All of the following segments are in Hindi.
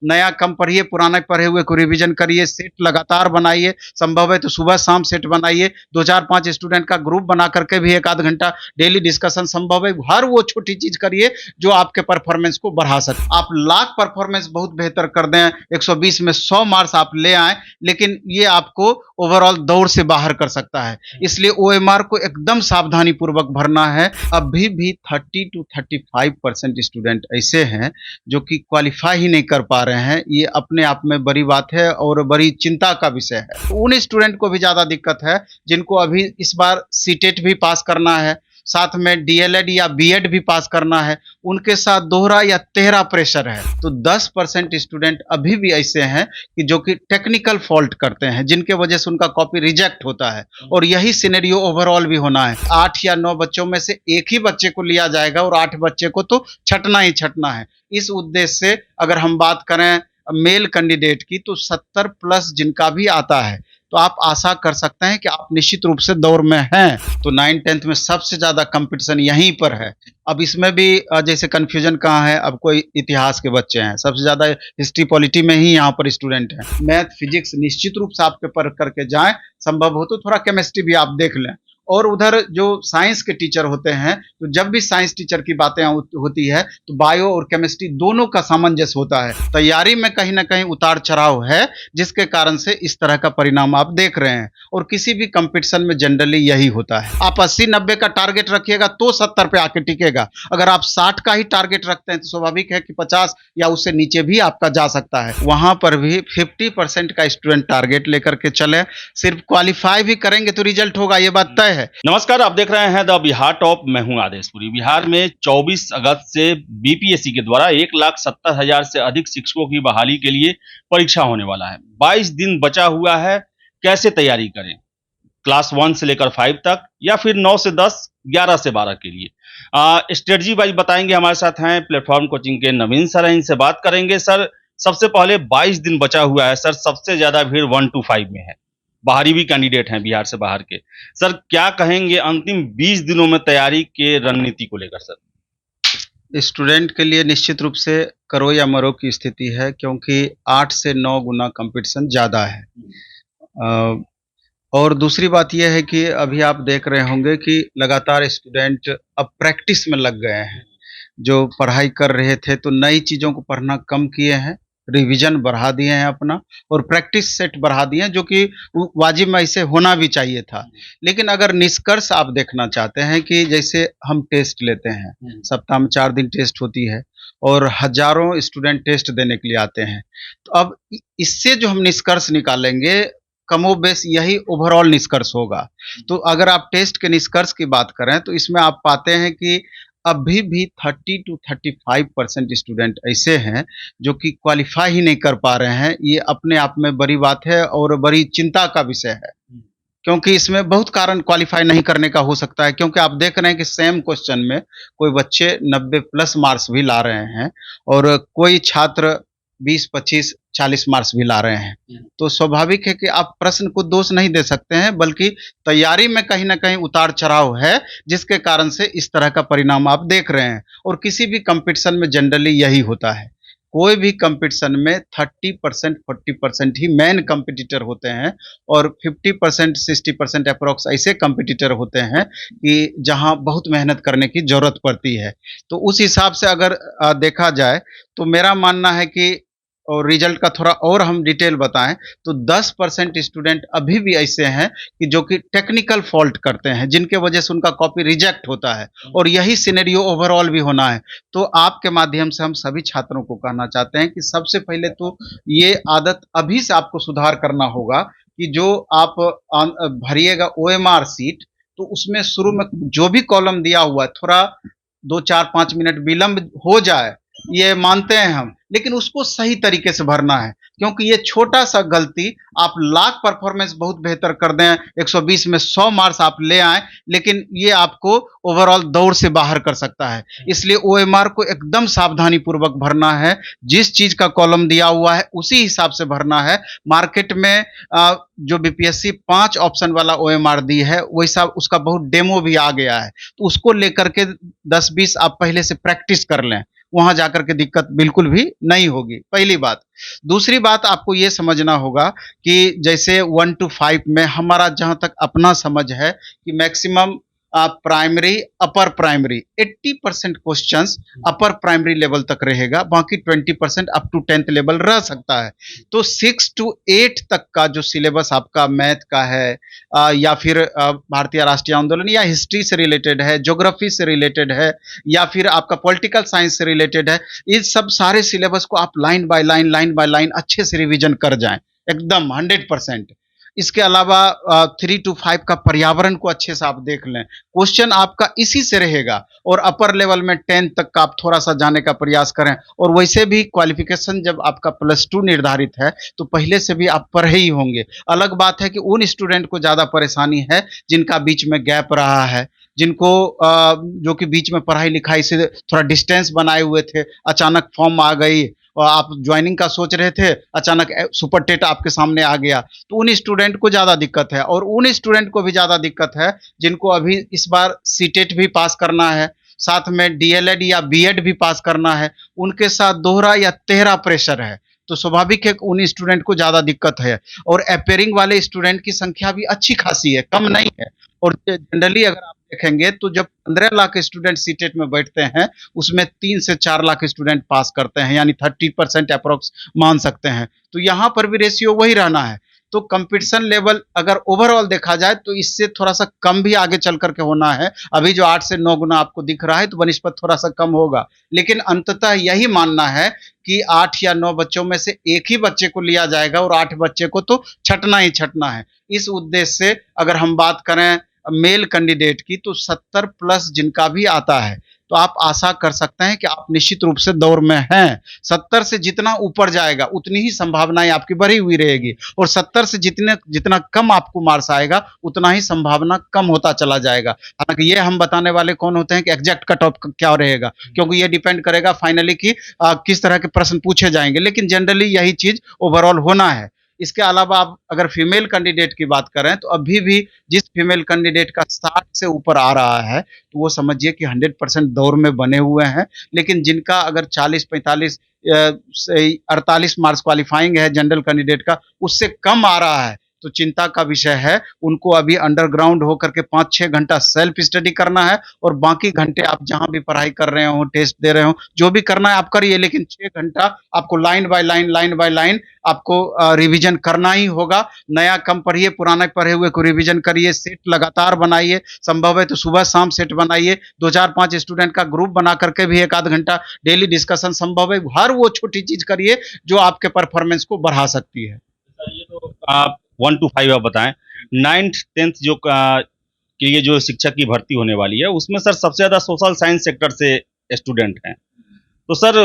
नया कम पढ़िए, पुराने पढ़े हुए को रिवीजन करिए, सेट लगातार बनाइए, संभव है तो सुबह शाम सेट बनाइए, 2-4-5 स्टूडेंट का ग्रुप बना करके भी 1 आध घंटा डेली डिस्कशन संभव है। हर वो छोटी चीज करिए जो आपके परफॉर्मेंस को बढ़ा सके। आप लाख परफॉर्मेंस बहुत बेहतर कर दें, 120 में 100 मार्क्स आप ले आए, लेकिन ये आपको ओवरऑल दौड़ से बाहर कर सकता है। इसलिए ओएमआर को एकदम सावधानी पूर्वक भरना है। अभी भी 30 to 35% स्टूडेंट ऐसे हैं जो कि क्वालिफाई ही नहीं कर पा रहे हैं। ये अपने आप में बड़ी बात है और बड़ी चिंता का विषय है। उन स्टूडेंट को भी ज्यादा दिक्कत है जिनको अभी इस बार सीटेट भी पास करना है, साथ में डीएलएड या बीएड भी पास करना है, उनके साथ दोहरा या तेहरा प्रेशर है। तो 10% स्टूडेंट अभी भी ऐसे हैं कि जो कि टेक्निकल फॉल्ट करते हैं, जिनके वजह से उनका कॉपी रिजेक्ट होता है। और यही सिनेरियो ओवरऑल भी होना है। 8 या 9 बच्चों में से एक ही बच्चे को लिया जाएगा और 8 बच्चे को तो छटना ही छटना है। इस उद्देश्य से अगर हम बात करें मेल कैंडिडेट की, तो 70 प्लस जिनका भी आता है, तो आप आशा कर सकते हैं कि आप निश्चित रूप से दौर में हैं। तो 9th-10th में सबसे ज्यादा कंपटीशन यहीं पर है। अब इसमें भी जैसे कंफ्यूजन कहाँ है, अब कोई इतिहास के बच्चे हैं, सबसे ज्यादा हिस्ट्री पॉलिटी में ही यहाँ पर स्टूडेंट हैं। मैथ फिजिक्स निश्चित रूप से आप पेपर करके जाएं, संभव हो तो थोड़ा केमिस्ट्री भी आप देख लें। और उधर जो साइंस के टीचर होते हैं, तो जब भी साइंस टीचर की बातें होती है तो बायो और केमिस्ट्री दोनों का सामंजस्य होता है। तैयारी में कहीं ना कहीं उतार चढ़ाव है, जिसके कारण से इस तरह का परिणाम आप देख रहे हैं। और किसी भी कंपटीशन में जनरली यही होता है। आप 80-90 का टारगेट रखिएगा तो 70 पे आके टिकेगा। अगर आप 60 का ही टारगेट रखते हैं तो स्वाभाविक है कि 50 या उससे नीचे भी आपका जा सकता है। वहां पर भी 50% का स्टूडेंट टारगेट लेकर के चले। सिर्फ क्वालिफाई भी करेंगे तो रिजल्ट होगा, ये बात तय है। नमस्कार, आप देख रहे हैं द बिहार टॉप। मैं हूं आदेशपुरी। बिहार में 24 अगस्त से बीपीएससी के द्वारा 1,70,000 से अधिक शिक्षकों की बहाली के लिए परीक्षा होने वाला है। 22 दिन बचा हुआ है। कैसे तैयारी करें, क्लास 1 से लेकर 5 तक या फिर 9 से 10, 11 से 12 के लिए स्ट्रेटजी वाइज बताएंगे। हमारे साथ हैं प्लेटफॉर्म कोचिंग के नवीन सर हैं, इनसे बात करेंगे। सर, सबसे पहले 22 दिन बचा हुआ है सर, सबसे ज्यादा भीड़ 1 to 5 में है, बाहरी भी कैंडिडेट हैं बिहार से बाहर के। सर, क्या कहेंगे अंतिम 20 दिनों में तैयारी के रणनीति को लेकर? सर, स्टूडेंट के लिए निश्चित रूप से करो या मरो की स्थिति है, क्योंकि 8 से 9 गुना कंपटीशन ज़्यादा है। और दूसरी बात यह है कि अभी आप देख रहे होंगे कि लगातार स्टूडेंट अब प्रैक्टिस में लग गए हैं। जो पढ़ाई कर रहे थे तो नई चीज़ों को पढ़ना कम किए हैं, रिवीजन बढ़ा दिए हैं अपना, और प्रैक्टिस सेट बढ़ा दिए हैं, जो कि वाजिब में ऐसे होना भी चाहिए था। लेकिन अगर निष्कर्ष आप देखना चाहते हैं कि जैसे हम टेस्ट लेते हैं, सप्ताह में 4 दिन टेस्ट होती है और हजारों स्टूडेंट टेस्ट देने के लिए आते हैं, तो अब इससे जो हम निष्कर्ष निकालेंगे, कमोबेश यही ओवरऑल निष्कर्ष होगा। तो अगर आप टेस्ट के निष्कर्ष की बात करें तो इसमें आप पाते हैं कि अभी भी 30 to 35% स्टूडेंट ऐसे हैं जो कि क्वालिफाई ही नहीं कर पा रहे हैं। ये अपने आप में बड़ी बात है और बड़ी चिंता का विषय है, क्योंकि इसमें बहुत कारण क्वालिफाई नहीं करने का हो सकता है। क्योंकि आप देख रहे हैं कि सेम क्वेश्चन में कोई बच्चे 90 प्लस मार्क्स भी ला रहे हैं और कोई छात्र 20, 25, 40 मार्क्स भी ला रहे हैं। तो स्वाभाविक है कि आप प्रश्न को दोष नहीं दे सकते हैं, बल्कि तैयारी में कहीं ना कहीं उतार चढ़ाव है, जिसके कारण से इस तरह का परिणाम आप देख रहे हैं। और किसी भी कंपटीशन में जनरली यही होता है। कोई भी कंपटीशन में 30%, 40% ही मेन कंपटीटर होते हैं और 50%, 60% अप्रोक्स ऐसे कंपटीटर होते हैं कि जहां बहुत मेहनत करने की जरूरत पड़ती है। तो उस हिसाब से अगर देखा जाए तो मेरा मानना है कि, और रिजल्ट का थोड़ा और हम डिटेल बताएं, तो 10% स्टूडेंट अभी भी ऐसे हैं कि जो कि टेक्निकल फॉल्ट करते हैं, जिनके वजह से उनका कॉपी रिजेक्ट होता है। और यही सिनेरियो ओवरऑल भी होना है। तो आपके माध्यम से हम सभी छात्रों को कहना चाहते हैं कि सबसे पहले तो ये आदत अभी से आपको सुधार करना होगा कि जो आप भरिएगा ओएमआर सीट, तो उसमें शुरू में जो भी कॉलम दिया हुआ है, थोड़ा 2, 4, 5 मिनट विलंब हो जाए, ये मानते हैं हम, लेकिन उसको सही तरीके से भरना है। क्योंकि ये छोटा सा गलती, आप लाख परफॉर्मेंस बहुत बेहतर कर दें, 120 में 100 मार्क्स आप ले आए, लेकिन ये आपको ओवरऑल दौड़ से बाहर कर सकता है। इसलिए ओएमआर को एकदम सावधानी पूर्वक भरना है। जिस चीज का कॉलम दिया हुआ है उसी हिसाब से भरना है। मार्केट में जो बीपीएससी 5 ऑप्शन वाला ओएमआर दी है, वैसा उसका बहुत डेमो भी आ गया है, तो उसको लेकर के 10-20 आप पहले से प्रैक्टिस कर लें। वहाँ जाकर के दिक्कत बिल्कुल भी नहीं होगी, पहली बात। दूसरी बात आपको ये समझना होगा कि जैसे 1 टू 5 में हमारा जहाँ तक अपना समझ है कि maximum primary, upper primary 80% questions upper primary level तक रहेगा, बाकी 20% अप टू 10th लेवल रह सकता है। तो 6 टू 8 तक का जो सिलेबस आपका मैथ का है या फिर भारतीय राष्ट्रीय आंदोलन या हिस्ट्री से रिलेटेड है, ज्योग्राफी से रिलेटेड है या फिर आपका पॉलिटिकल साइंस से रिलेटेड है, इस सब सारे सिलेबस को आप लाइन बाय लाइन अच्छे से रिवीजन कर जाएं एकदम 100%। इसके अलावा 3 टू 5 का पर्यावरण को अच्छे से आप देख लें, क्वेश्चन आपका इसी से रहेगा। और अपर लेवल में 10 तक का आप थोड़ा सा जाने का प्रयास करें। और वैसे भी क्वालिफिकेशन जब आपका +2 निर्धारित है तो पहले से भी आप पढ़े ही होंगे। अलग बात है कि उन स्टूडेंट को ज़्यादा परेशानी है जिनका बीच में गैप रहा है, जिनको जो कि बीच में पढ़ाई लिखाई से थोड़ा डिस्टेंस बनाए हुए थे, अचानक फॉर्म आ गई और आप ज्वाइनिंग का सोच रहे थे, अचानक सुपर टेट आपके सामने आ गया, तो उन स्टूडेंट को ज़्यादा दिक्कत है। और उन स्टूडेंट को भी ज़्यादा दिक्कत है जिनको अभी इस बार सीटेट भी पास करना है, साथ में डीएलएड या बीएड भी पास करना है, उनके साथ दोहरा या तिहरा प्रेशर है। तो स्वाभाविक है कि उन स्टूडेंट को ज़्यादा दिक्कत है। और अपेयरिंग वाले स्टूडेंट की संख्या भी अच्छी खासी है, कम नहीं है। और जनरली अगर आप देखेंगे तो जब 15 लाख स्टूडेंट सीटेट में बैठते हैं, उसमें 3 से 4 लाख स्टूडेंट पास करते हैं, यानी 30% अप्रोक्स मान सकते हैं। तो यहाँ पर भी रेशियो वही रहना है। तो कंपटीशन लेवल अगर ओवरऑल देखा जाए तो इससे थोड़ा सा कम भी आगे चल करके होना है। अभी जो 8 से 9 गुना आपको दिख रहा है तो बनिस्बत थोड़ा सा कम होगा, लेकिन अंततः यही मानना है कि 8 या 9 बच्चों में से एक ही बच्चे को लिया जाएगा और 8 बच्चे को तो छटना ही छटना है। इस उद्देश्य से अगर हम बात करें मेल कैंडिडेट की तो 70 प्लस जिनका भी आता है तो आप आशा कर सकते हैं कि आप निश्चित रूप से दौर में हैं। 70 से जितना ऊपर जाएगा उतनी ही संभावनाएं आपकी बढ़ी हुई रहेगी, और 70 से जितना कम आपको मार्क्स आएगा उतना ही संभावना कम होता चला जाएगा। हालांकि ये हम बताने वाले कौन होते हैं कि एग्जैक्ट कट ऑफ क्या रहेगा, क्योंकि ये डिपेंड करेगा फाइनली कि किस तरह के प्रश्न पूछे जाएंगे, लेकिन जनरली यही चीज ओवरऑल होना है। इसके अलावा आप अगर फीमेल कैंडिडेट की बात करें तो अभी भी जिस फीमेल कैंडिडेट का 60 से ऊपर आ रहा है तो वो समझिए कि 100% दौर में बने हुए हैं। लेकिन जिनका अगर 40-45 से 48 मार्क्स क्वालिफाइंग है जनरल कैंडिडेट का, उससे कम आ रहा है तो चिंता का विषय है। उनको अभी अंडरग्राउंड होकर के 5-6 घंटा सेल्फ स्टडी करना है, और बाकी घंटे आप जहां भी पढ़ाई कर रहे हो, टेस्ट दे रहे हो, जो भी करना है आप करिए, लेकिन 6 घंटा आपको लाइन बाय लाइन आपको रिवीजन करना ही होगा। नया कम पढ़िए, पुराना पढ़े हुए को रिवीजन करिए, सेट लगातार बनाइए, संभव है तो सुबह शाम सेट बनाइए, 2-4-5 स्टूडेंट का ग्रुप बना करके भी 1 आध घंटा डेली डिस्कशन संभव है। हर वो छोटी चीज करिए जो आपके परफॉर्मेंस को बढ़ा सकती है। सर, ये तो आप 1 टू 5 आप बताएं। 9th 10th जो के लिए जो शिक्षक की भर्ती होने वाली है उसमें सर सबसे ज्यादा सोशल साइंस सेक्टर से स्टूडेंट हैं, तो सर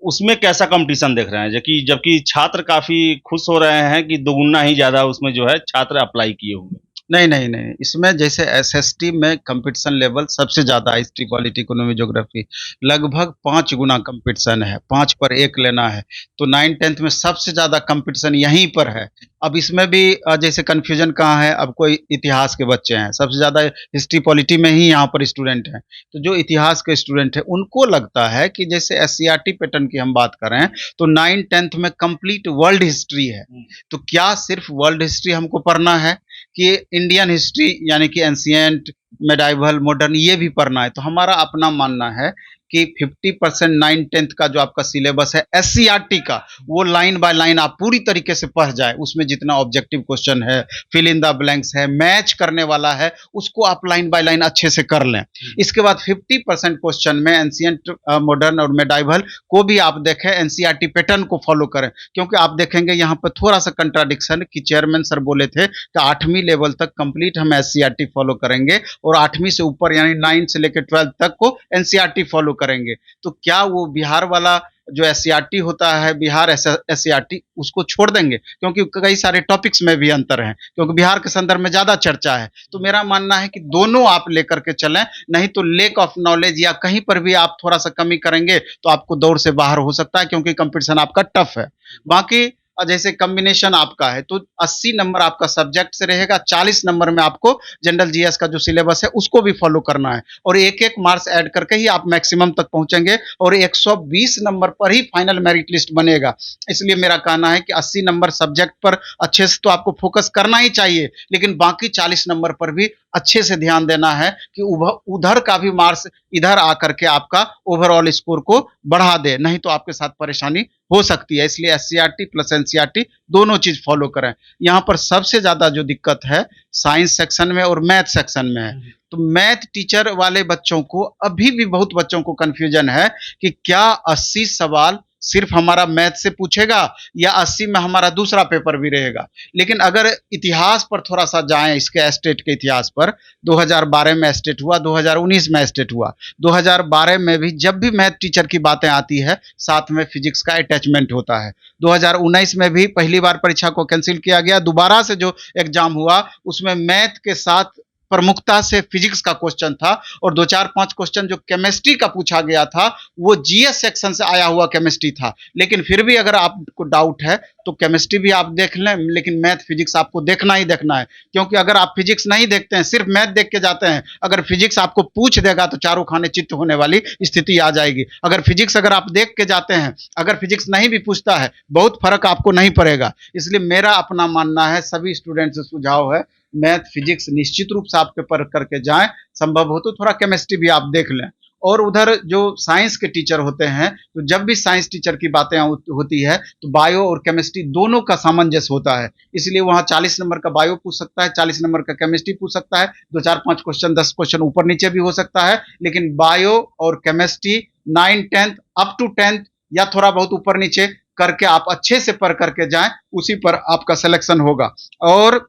उसमें कैसा कंपटीशन देख रहे हैं? जबकि छात्र काफी खुश हो रहे हैं कि दोगुना ही ज्यादा उसमें जो है छात्र अप्लाई किए हुए। नहीं, इसमें जैसे एसएसटी में कंपटीशन लेवल सबसे ज़्यादा है, हिस्ट्री, पॉलिटी, इकोनॉमी, ज्योग्राफी लगभग 5 गुना कंपटीशन है, 5 पर 1 लेना है। तो 9th-10th में सबसे ज़्यादा कंपटीशन यहीं पर है। अब इसमें भी जैसे कन्फ्यूजन कहाँ है, अब कोई इतिहास के बच्चे हैं, सबसे ज़्यादा हिस्ट्री, पॉलिटी में ही यहाँ पर स्टूडेंट हैं। तो जो इतिहास के स्टूडेंट हैं उनको लगता है कि जैसे एससीईआरटी पैटर्न की हम बात करें तो 9th-10th में कंप्लीट वर्ल्ड हिस्ट्री है। तो क्या सिर्फ वर्ल्ड हिस्ट्री हमको पढ़ना है कि इंडियन हिस्ट्री यानी कि एंशिएंट, मेडाइवल, मॉडर्न ये भी पढ़ना है? तो हमारा अपना मानना है कि 50% 9th-10th का जो आपका सिलेबस है एससीईआरटी का, वो लाइन बाय लाइन आप पूरी तरीके से पढ़ जाए। उसमें जितना ऑब्जेक्टिव क्वेश्चन है, फिल इन द ब्लैंक्स है, मैच करने वाला है, उसको आप लाइन बाय लाइन अच्छे से कर लें। इसके बाद 50% क्वेश्चन में एंशिएंट, मॉडर्न और मेडाइवल को भी आप देखें, एनसीईआरटी पैटर्न को फॉलो करें। क्योंकि आप देखेंगे यहाँ पर थोड़ा सा कंट्राडिक्शन कि चेयरमैन सर बोले थे कि 8वीं लेवल तक कंप्लीट हम एससीईआरटी फॉलो करेंगे और 8वीं से ऊपर यानी 9 से लेकर 12 तक को एनसीईआरटी फॉलो करेंगे। तो क्या वो बिहार वाला जो एससीईआरटी होता है, बिहार एससीईआरटी, उसको छोड़ देंगे? क्योंकि कई सारे टॉपिक्स में भी अंतर है, क्योंकि बिहार के संदर्भ में ज्यादा चर्चा है। तो मेरा मानना है कि दोनों आप लेकर के चलें, नहीं तो लेक ऑफ नॉलेज या कहीं पर भी आप थोड़ा सा कमी करेंगे तो आपको दौड़ से बाहर हो सकता है, क्योंकि कंपटीशन आपका टफ है। बाकी जैसे कॉम्बिनेशन आपका है तो 80 नंबर आपका सब्जेक्ट से रहेगा, 40 नंबर में आपको जनरल जीएस का जो सिलेबस है उसको भी फॉलो करना है और एक एक मार्क्स ऐड करके ही आप मैक्सिमम तक पहुंचेंगे और 120 नंबर पर ही फाइनल मेरिट लिस्ट बनेगा। इसलिए मेरा कहना है कि 80 नंबर सब्जेक्ट पर अच्छे से तो आपको फोकस करना ही चाहिए, लेकिन बाकी 40 नंबर पर भी अच्छे से ध्यान देना है कि उधर का भी मार्क्स इधर आकर के आपका ओवरऑल स्कोर को बढ़ा दे, नहीं तो आपके साथ परेशानी हो सकती है। इसलिए एससीईआरटी प्लस एनसीईआरटी दोनों चीज फॉलो करें। यहाँ पर सबसे ज्यादा जो दिक्कत है साइंस सेक्शन में और मैथ सेक्शन में है। तो मैथ टीचर वाले बच्चों को अभी भी बहुत बच्चों को कंफ्यूजन है कि क्या 80 सवाल सिर्फ हमारा मैथ से पूछेगा या 80 में हमारा दूसरा पेपर भी रहेगा। लेकिन अगर इतिहास पर थोड़ा सा जाएं, इसके स्टेट के इतिहास पर, 2012 में स्टेट हुआ, 2019 में स्टेट हुआ। 2012 में भी जब भी मैथ टीचर की बातें आती है साथ में फिजिक्स का अटैचमेंट होता है। 2019 में भी पहली बार परीक्षा को कैंसिल किया गया, दोबारा से जो एग्जाम हुआ उसमें मैथ के साथ प्रमुखता से फिजिक्स का क्वेश्चन था और 2-4-5 क्वेश्चन जो केमिस्ट्री का पूछा गया था वो जीएस सेक्शन से आया हुआ केमिस्ट्री था। लेकिन फिर भी अगर आपको डाउट है तो केमिस्ट्री भी आप देख लें, लेकिन मैथ फिजिक्स आपको देखना ही देखना है, क्योंकि अगर आप फिजिक्स नहीं देखते हैं, सिर्फ मैथ देख के जाते हैं, अगर फिजिक्स आपको पूछ देगा तो चारों खाने चित्त होने वाली स्थिति आ जाएगी। अगर फिजिक्स अगर आप देख के जाते हैं, अगर फिजिक्स नहीं भी पूछता है, बहुत फर्क आपको नहीं पड़ेगा। इसलिए मेरा अपना मानना है, सभी स्टूडेंट से सुझाव है, मैथ फिजिक्स निश्चित रूप से आप पेपर करके जाएं, संभव हो तो थोड़ा केमिस्ट्री भी आप देख लें। और उधर जो साइंस के टीचर होते हैं तो जब भी साइंस टीचर की बातें होती है तो बायो और केमिस्ट्री दोनों का सामंजस्य होता है, इसलिए वहां 40 नंबर का बायो पूछ सकता है, 40 नंबर का केमिस्ट्री पूछ सकता है, 2-4-5 क्वेश्चन 10 क्वेश्चन ऊपर नीचे भी हो सकता है। लेकिन बायो और केमिस्ट्री 9, 10 अप टू 10 या थोड़ा बहुत ऊपर नीचे करके आप अच्छे से पढ़ करके जाएं, उसी पर आपका सिलेक्शन होगा। और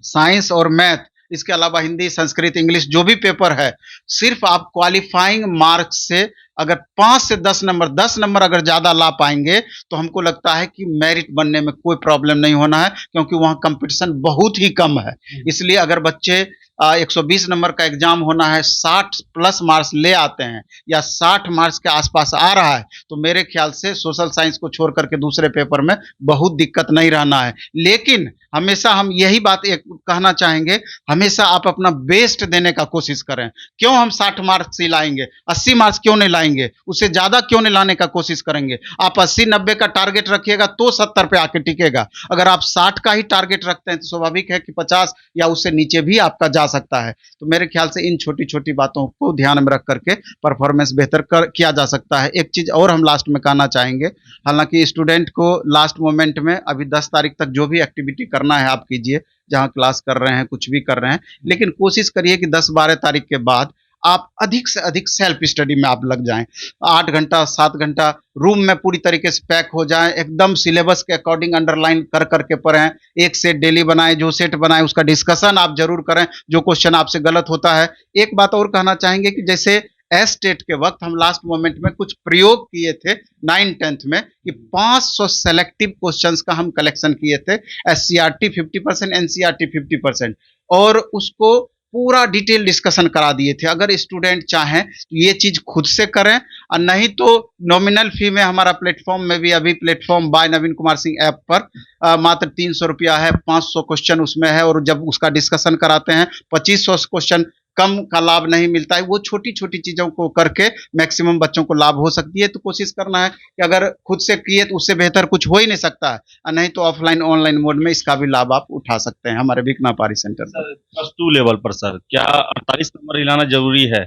साइंस और मैथ, इसके अलावा हिंदी, संस्कृत, इंग्लिश जो भी पेपर है, सिर्फ आप क्वालिफाइंग मार्क्स से अगर 5 से 10 नंबर, 10 नंबर अगर ज्यादा ला पाएंगे तो हमको लगता है कि मेरिट बनने में कोई प्रॉब्लम नहीं होना है, क्योंकि वहां कंपटीशन बहुत ही कम है। इसलिए अगर बच्चे 120 नंबर का एग्जाम होना है, 60 प्लस मार्क्स ले आते हैं या 60 मार्क्स के आसपास आ रहा है, तो मेरे ख्याल से सोशल साइंस को छोड़ करके दूसरे पेपर में बहुत दिक्कत नहीं रहना है। लेकिन हमेशा हम यही बात एक कहना चाहेंगे, हमेशा आप अपना बेस्ट देने का कोशिश करें। क्यों हम 60 मार्क्स ही लाएंगे, 80 मार्क्स क्यों नहीं लाएंगे, उससे ज्यादा क्यों नहीं लाने का कोशिश करेंगे। आप 80-90 का टारगेट रखिएगा तो 70 पे आके टिकेगा। अगर आप 60 का ही टारगेट रखते हैं तो स्वाभाविक है कि 50 या उससे नीचे भी आपका जा सकता है। तो मेरे ख्याल से इन छोटी छोटी बातों को ध्यान में रख करके परफॉर्मेंस बेहतर किया जा सकता है। एक चीज और हम लास्ट में कहना चाहेंगे, हालांकि स्टूडेंट को लास्ट मोमेंट में अभी 10 तारीख तक जो भी एक्टिविटी करना है आप कीजिए, जहां क्लास कर रहे हैं, कुछ भी कर रहे हैं, लेकिन कोशिश करिए कि 10-12 तारीख के बाद आप अधिक से अधिक सेल्फ स्टडी में आप लग जाएं। 8 घंटा 7 घंटा रूम में पूरी तरीके से पैक हो जाएं, एकदम सिलेबस के अकॉर्डिंग अंडरलाइन कर करके पढ़ें, एक सेट डेली बनाएं, जो सेट बनाएं उसका डिस्कशन आप जरूर करें, जो क्वेश्चन आपसे गलत होता है। एक बात और कहना चाहेंगे कि जैसे एस टेट के वक्त हम लास्ट मोमेंट में कुछ प्रयोग किए थे 9-10th में कि 500 सेलेक्टिव क्वेश्चंस का हम कलेक्शन किए थे, एससीईआरटी 50%, एनसीईआरटी 50%, और उसको पूरा डिटेल डिस्कशन करा दिए थे। अगर स्टूडेंट चाहें तो ये चीज खुद से करें, और नहीं तो नॉमिनल फी में हमारा प्लेटफॉर्म में भी, अभी प्लेटफॉर्म बाय नवीन कुमार सिंह ऐप पर मात्र 300 रुपया है, 500 क्वेश्चन उसमें है, और जब उसका डिस्कशन कराते हैं 2500 क्वेश्चन कम का लाभ नहीं मिलता है। वो छोटी छोटी चीजों को करके मैक्सिमम बच्चों को लाभ हो सकती है। तो कोशिश करना है कि अगर खुद से किए तो उससे बेहतर कुछ हो ही नहीं सकता है, और नहीं तो ऑफलाइन ऑनलाइन मोड में इसका भी लाभ आप उठा सकते हैं हमारे विकना पारी सेंटर पर। प्लस 2 लेवल पर सर क्या 48 नंबर हिलाना जरूरी है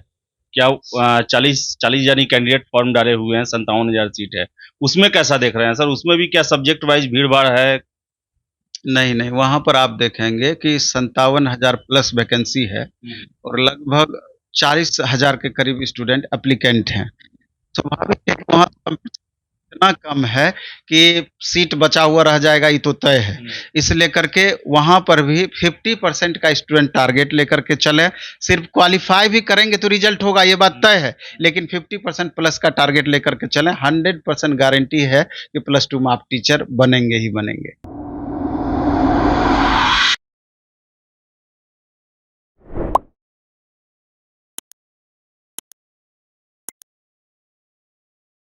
क्या? 40 यानी कैंडिडेट फॉर्म डाले हुए हैं, 57,000 सीट है, उसमें कैसा देख रहे हैं सर? उसमें भी क्या सब्जेक्ट वाइज भीड़ भाड़ है? नहीं नहीं, वहां पर आप देखेंगे कि 57,000 प्लस वैकेंसी है और लगभग 40,000 के करीब स्टूडेंट एप्लीकेंट हैं। स्वाभाविक है कि वहाँ कंपटीशन इतना कम है कि सीट बचा हुआ रह जाएगा, ये तो तय है। इस लेकर के वहां पर भी 50% का स्टूडेंट टारगेट लेकर के चले। सिर्फ क्वालिफाई भी करेंगे तो रिजल्ट होगा, ये बात तय है, लेकिन 50% प्लस का टारगेट लेकर के चले। 100% गारंटी है कि +2 में आप टीचर बनेंगे ही बनेंगे।